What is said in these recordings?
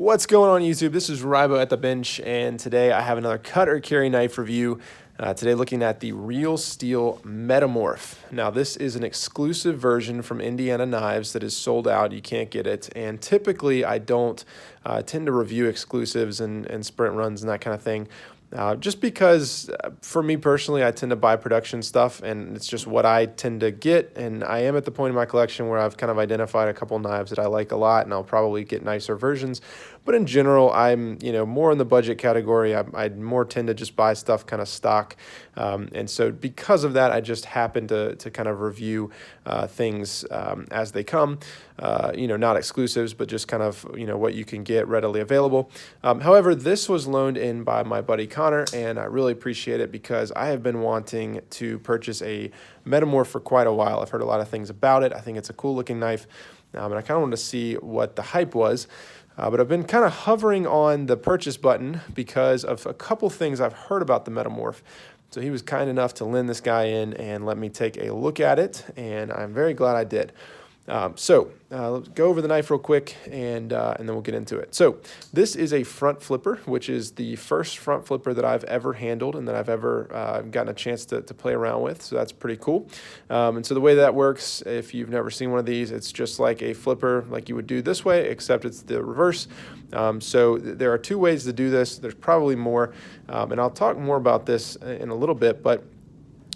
What's going on YouTube? This is Rybo at the bench, and today I have another cut or carry knife review. Today looking at the Real Steel Metamorph. Now this is an exclusive version from Indiana Knives that is sold out. You can't get it, and typically I don't tend to review exclusives and sprint runs and that kind of thing. Just because for me personally, I tend to buy production stuff and it's just what I tend to get. And I am at the point in my collection where I've kind of identified a couple knives that I like a lot, and I'll probably get nicer versions. But in general, I'm more in the budget category. I more tend to just buy stuff kind of stock. And so because of that, I just happen to kind of review things as they come. Not exclusives, but just kind of what you can get readily available. However, this was loaned in by my buddy Connor, and I really appreciate it because I have been wanting to purchase a Metamorph for quite a while. I've heard a lot of things about it. I think it's a cool looking knife, and I kind of wanted to see what the hype was. But I've been kind of hovering on the purchase button because of a couple things I've heard about the Metamorph. So he was kind enough to lend this guy in and let me take a look at it, and I'm very glad I did. Let's go over the knife real quick, and then we'll get into it. So this is a front flipper, which is the first front flipper that I've ever handled and that I've ever gotten a chance to play around with. So that's pretty cool. And so the way that works, if you've never seen one of these, it's just like a flipper like you would do this way, except it's the reverse. So there are two ways to do this. There's probably more, and I'll talk more about this in a little bit, but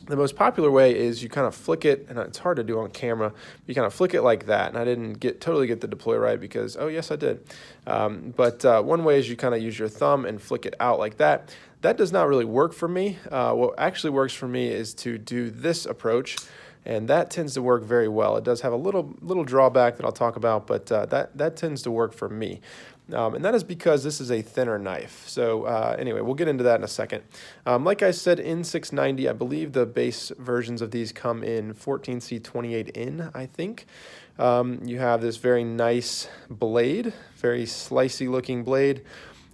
the most popular way is you kind of flick it, and it's hard to do on camera. You kind of flick it like that, and I didn't totally get the deploy right because, oh yes I did. But one way is you kind of use your thumb and flick it out like that. That does not really work for me. What actually works for me is to do this approach, and that tends to work very well. It does have a little drawback that I'll talk about, but that tends to work for me. And that is because this is a thinner knife. So anyway, we'll get into that in a second. Like I said, in 690, I believe the base versions of these come in 14C28N, I think. You have this very nice blade, very slicey looking blade.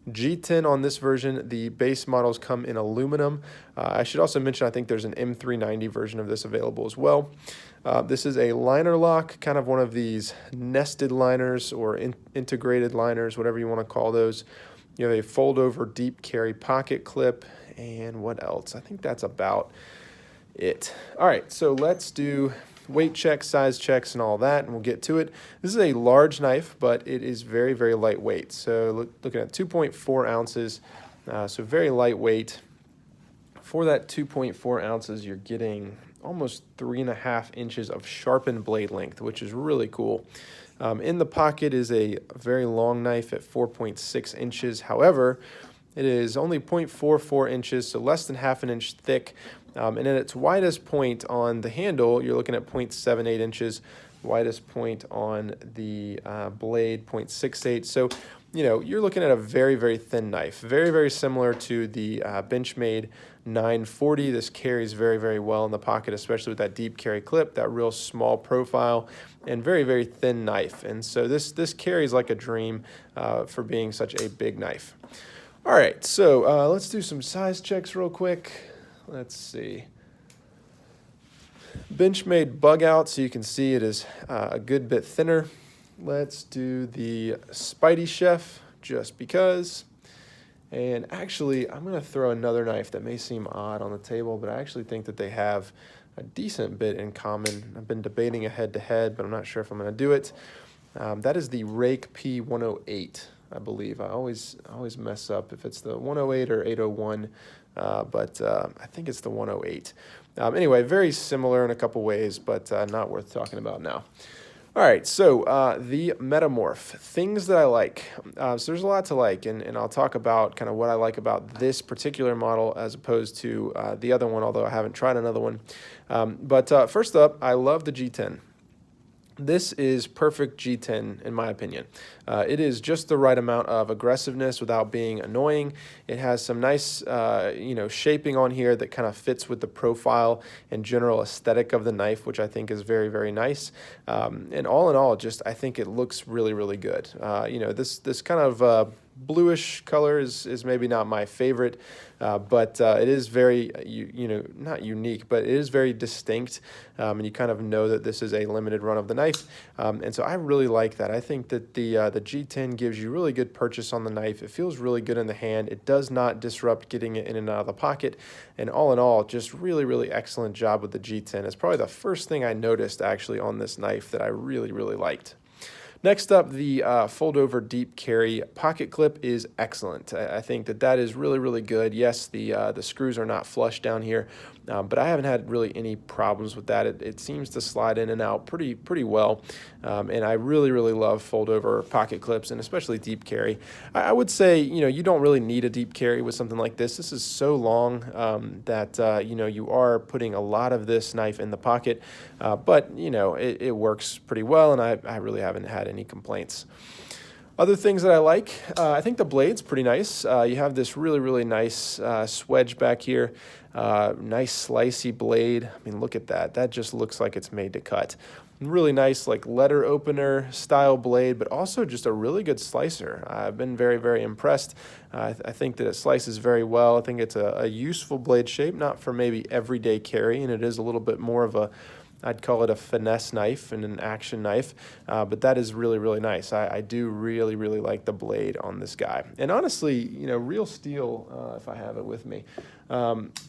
G10 on this version. The base models come in aluminum. I should also mention I think there's an M390 version of this available as well. This is a liner lock, kind of one of these nested liners or integrated liners, whatever you want to call those. You have a fold-over deep carry pocket clip, and what else? I think that's about it. All right, so let's do weight checks, size checks, and all that, and we'll get to it. This is a large knife, but it is very, very lightweight. So looking at 2.4 ounces, so very lightweight. For that 2.4 ounces, you're getting almost 3.5 inches of sharpened blade length, which is really cool. In the pocket is a very long knife at 4.6 inches. However, it is only 0.44 inches, so less than half an inch thick. And at its widest point on the handle, you're looking at 0.78 inches. Widest point on the blade, 0.68. So, you're looking at a very, very thin knife. Very, very similar to the Benchmade 940. This carries very, very well in the pocket, especially with that deep carry clip, that real small profile, and very, very thin knife. And so this carries like a dream for being such a big knife. All right, so let's do some size checks real quick. Let's see. Benchmade bug out, so you can see it is a good bit thinner. Let's do the Spidey Chef, just because. And actually, I'm going to throw another knife that may seem odd on the table, but I actually think that they have a decent bit in common. I've been debating a head-to-head, but I'm not sure if I'm going to do it. That is the Rake P108, I believe. I always mess up if it's the 108 or 801, but I think it's the 108. Anyway, very similar in a couple ways, but not worth talking about now. All right, so the Metamorph, things that I like. So there's a lot to like, and I'll talk about kind of what I like about this particular model as opposed to the other one, although I haven't tried another one. But first up, I love the G10. This is perfect G10 in my opinion. It is just the right amount of aggressiveness without being annoying. It has some nice, shaping on here that kind of fits with the profile and general aesthetic of the knife, which I think is very, very nice. And all in all, I think it looks really, really good. This kind of bluish color is maybe not my favorite, but it is very, not unique, but it is very distinct, and you kind of know that this is a limited run of the knife, and so I really like that. I think that the G10 gives you really good purchase on the knife. It feels really good in the hand. It does not disrupt getting it in and out of the pocket, and all in all, just really, really excellent job with the G10. It's probably the first thing I noticed actually on this knife that I really, really liked. Next up, the fold-over deep carry pocket clip is excellent. I think that is really, really good. Yes, the screws are not flush down here, but I haven't had really any problems with that. It seems to slide in and out pretty well, and I really, really love fold-over pocket clips, and especially deep carry. I would say, you don't really need a deep carry with something like this. This is so long that, you are putting a lot of this knife in the pocket, but, it works pretty well, and I really haven't had any complaints. Other things that I like, I think the blade's pretty nice. You have this really, really nice swedge back here. Nice slicey blade. I mean, look at that. That just looks like it's made to cut. Really nice, like letter opener style blade, but also just a really good slicer. I've been very, very impressed. I think that it slices very well. I think it's a useful blade shape, not for maybe everyday carry, and it is a little bit more of a, I'd call it a finesse knife and an action knife, but that is really, really nice. I do really, really like the blade on this guy. And honestly, Real Steel, if I have it with me,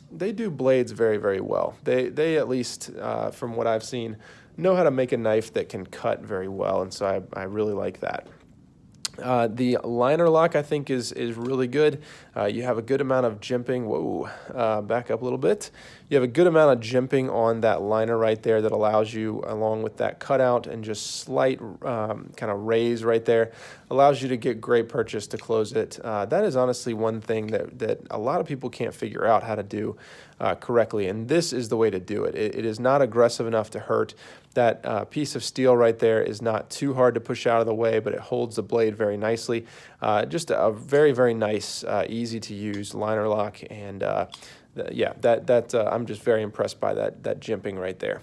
they do blades very, very well. They at least, from what I've seen, know how to make a knife that can cut very well, and so I really like that. The liner lock, I think, is really good. You have a good amount of jimping. Whoa, back up a little bit. You have a good amount of jimping on that liner right there that allows you, along with that cutout and just slight kind of raise right there, allows you to get great purchase to close it. That is honestly one thing that a lot of people can't figure out how to do correctly, and this is the way to do it. It is not aggressive enough to hurt. That piece of steel right there is not too hard to push out of the way, but it holds the blade very nicely. Just a very, very nice, easy to use liner lock, and yeah, I'm just very impressed by that jimping right there.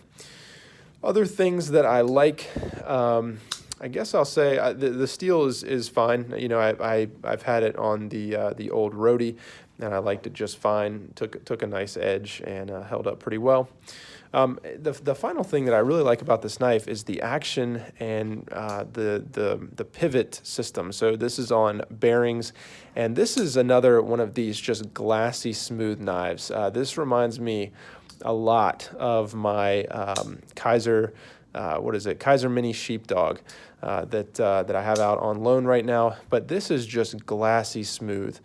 Other things that I like, I guess I'll say the steel is fine. I've had it on the old Rody, and I liked it just fine. Took a nice edge and held up pretty well. The final thing that I really like about this knife is the action and the pivot system. So this is on bearings, and this is another one of these just glassy smooth knives. This reminds me a lot of my Kaiser, Kaiser Mini Sheepdog that I have out on loan right now. But this is just glassy smooth.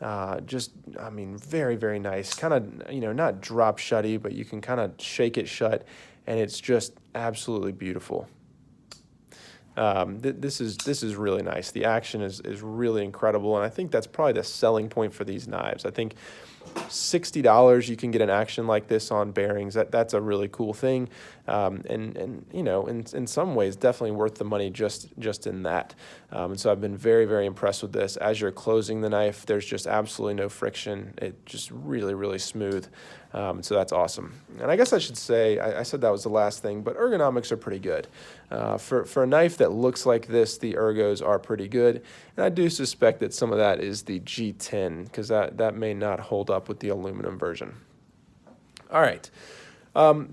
I mean, very, very nice. Kind of, not drop shutty, but you can kind of shake it shut, and it's just absolutely beautiful. This is really nice. The action is really incredible, and I think that's probably the selling point for these knives. I think $60 you can get an action like this on bearings. That's a really cool thing, and in some ways definitely worth the money just in that. And so I've been very, very impressed with this. As you're closing the knife, there's just absolutely no friction. It just really, really smooth. So that's awesome. And I guess I should say, I said that was the last thing, but ergonomics are pretty good. For a knife that looks like this, the ergos are pretty good. And I do suspect that some of that is the G10, because that may not hold up with the aluminum version. All right.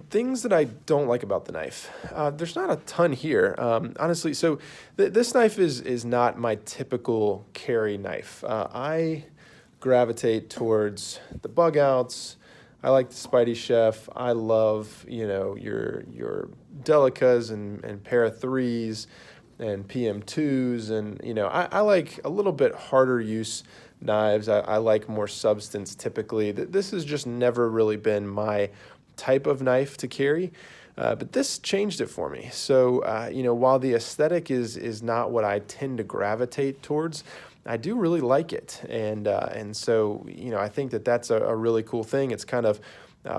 Things that I don't like about the knife. There's not a ton here, honestly. So this knife is not my typical carry knife. I gravitate towards the bug outs. I like the Spidey Chef. I love, your Delicas and Para 3s and PM2s. And, I like a little bit harder use knives. I like more substance typically. This has just never really been my type of knife to carry. But this changed it for me. So, while the aesthetic is not what I tend to gravitate towards, I do really like it. And so, I think that's a really cool thing. It's kind of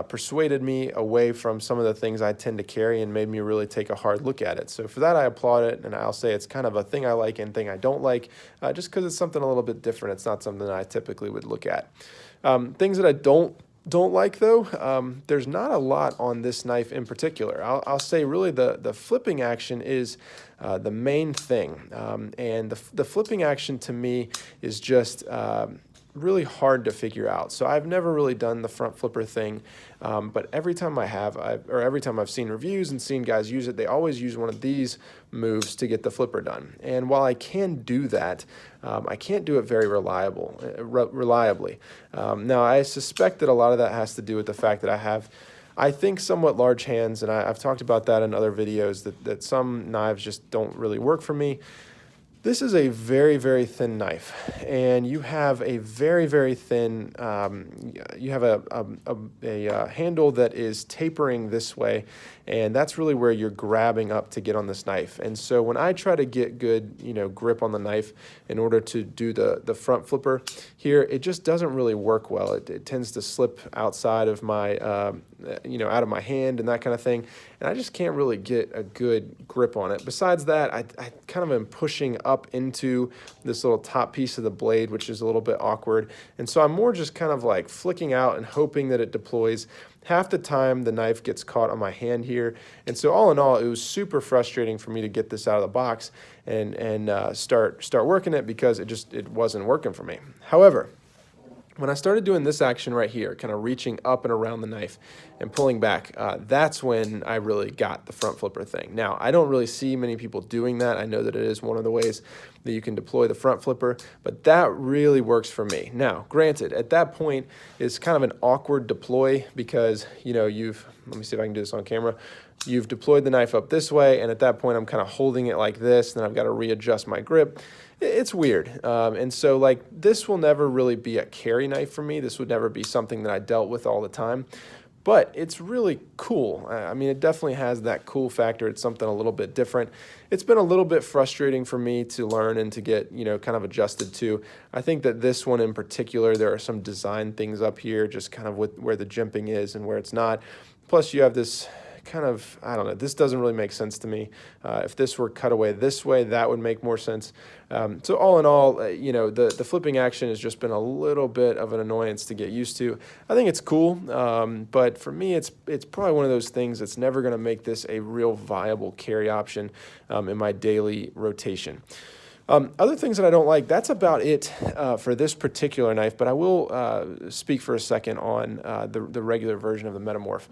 persuaded me away from some of the things I tend to carry and made me really take a hard look at it. So for that, I applaud it. And I'll say it's kind of a thing I like and thing I don't like, just because it's something a little bit different. It's not something that I typically would look at. Things that I don't like though, there's not a lot on this knife in particular. I'll say really the flipping action is the main thing. And the flipping action to me is just really hard to figure out. So I've never really done the front flipper thing, but every time every time I've seen reviews and seen guys use it, they always use one of these moves to get the flipper done. And while I can do that, I can't do it very reliably. Now, I suspect that a lot of that has to do with the fact that I think, somewhat large hands, and I've talked about that in other videos, that some knives just don't really work for me. This is a very, very thin knife, and you have a very, very thin, you have a handle that is tapering this way, and that's really where you're grabbing up to get on this knife. And so when I try to get good, grip on the knife in order to do the front flipper here, it just doesn't really work well. It tends to slip outside of my, out of my hand and that kind of thing, and I just can't really get a good grip on it. Besides that, I kind of am pushing up into this little top piece of the blade, which is a little bit awkward. And so I'm more just kind of like flicking out and hoping that it deploys. Half the time the knife gets caught on my hand here. And so all in all, it was super frustrating for me to get this out of the box and start working it, because it wasn't working for me. However, when I started doing this action right here, kind of reaching up and around the knife and pulling back, that's when I really got the front flipper thing. Now, I don't really see many people doing that. I know that it is one of the ways that you can deploy the front flipper, but that really works for me. Now, granted, at that point, it's kind of an awkward deploy because, let me see if I can do this on camera. You've deployed the knife up this way, and at that point, I'm kind of holding it like this, and then I've got to readjust my grip. It's weird. And so this will never really be a carry knife for me. This would never be something that I dealt with all the time, but it's really cool. I mean, it definitely has that cool factor. It's something a little bit different. It's been a little bit frustrating for me to learn and to get, kind of adjusted to. I think that this one in particular, there are some design things up here, just kind of with where the jimping is and where it's not. Plus you have this kind of, I don't know, this doesn't really make sense to me. If this were cut away this way, that would make more sense. So all in all, the flipping action has just been a little bit of an annoyance to get used to. I think it's cool, but for me, it's probably one of those things that's never going to make this a real viable carry option in my daily rotation. Other things that I don't like, that's about it for this particular knife, but I will speak for a second on the regular version of the Metamorph.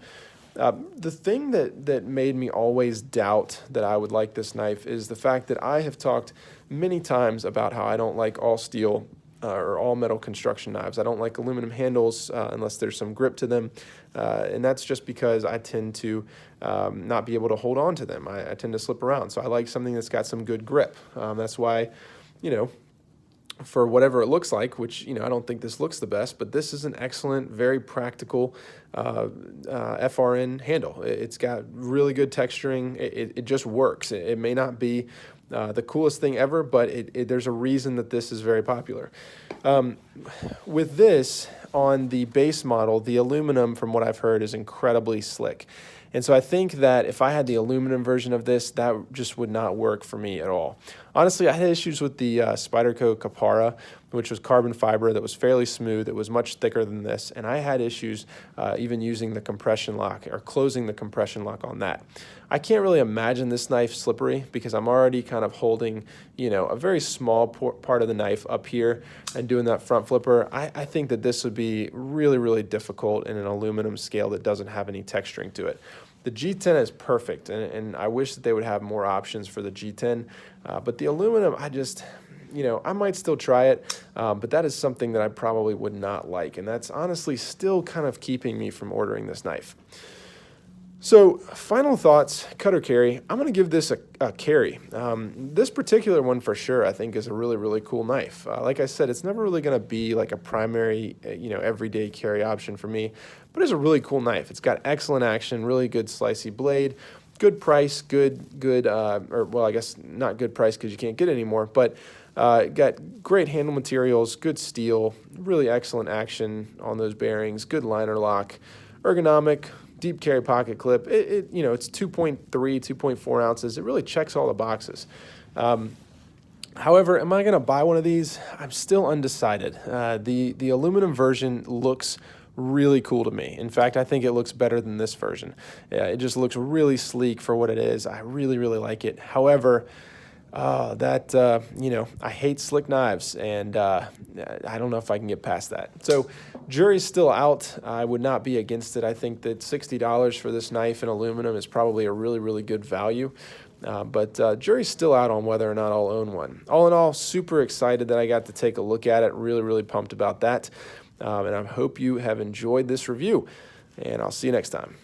The thing that made me always doubt that I would like this knife is the fact that I have talked many times about how I don't like all steel or all metal construction knives. I don't like aluminum handles unless there's some grip to them, and that's just because I tend to not be able to hold on to them. I tend to slip around, so I like something that's got some good grip. That's why, for whatever it looks like, which, I don't think this looks the best, but this is an excellent, very practical FRN handle. It's got really good texturing. It just works. It may not be the coolest thing ever, but there's a reason that this is very popular. With this, on the base model, the aluminum, from what I've heard, is incredibly slick. And so I think that if I had the aluminum version of this, that just would not work for me at all. Honestly, I had issues with the Spyderco Capara, which was carbon fiber that was fairly smooth. It was much thicker than this, and I had issues even using the compression lock or closing the compression lock on that. I can't really imagine this knife slippery because I'm already kind of holding, a very small part of the knife up here and doing that front flipper. I think that this would be really, really difficult in an aluminum scale that doesn't have any texturing to it. The G10 is perfect, and I wish that they would have more options for the G10, but the aluminum, I might still try it, but that is something that I probably would not like, and that's honestly still kind of keeping me from ordering this knife. So, final thoughts, cutter carry. I'm going to give this a carry. This particular one for sure, I think, is a really, really cool knife. Like I said, it's never really going to be like a primary, everyday carry option for me, but it's a really cool knife. It's got excellent action, really good slicey blade, good price, I guess not good price because you can't get it anymore, but got great handle materials, good steel, really excellent action on those bearings, good liner lock, ergonomic, deep carry pocket clip. It's 2.3, 2.4 ounces. It really checks all the boxes. However, am I going to buy one of these? I'm still undecided. The aluminum version looks really cool to me. In fact, I think it looks better than this version. It just looks really sleek for what it is. I really, really like it. However, I hate slick knives, and I don't know if I can get past that. So jury's still out. I would not be against it. I think that $60 for this knife in aluminum is probably a really, really good value. But jury's still out on whether or not I'll own one. All in all, super excited that I got to take a look at it. Really, really pumped about that. And I hope you have enjoyed this review, and I'll see you next time.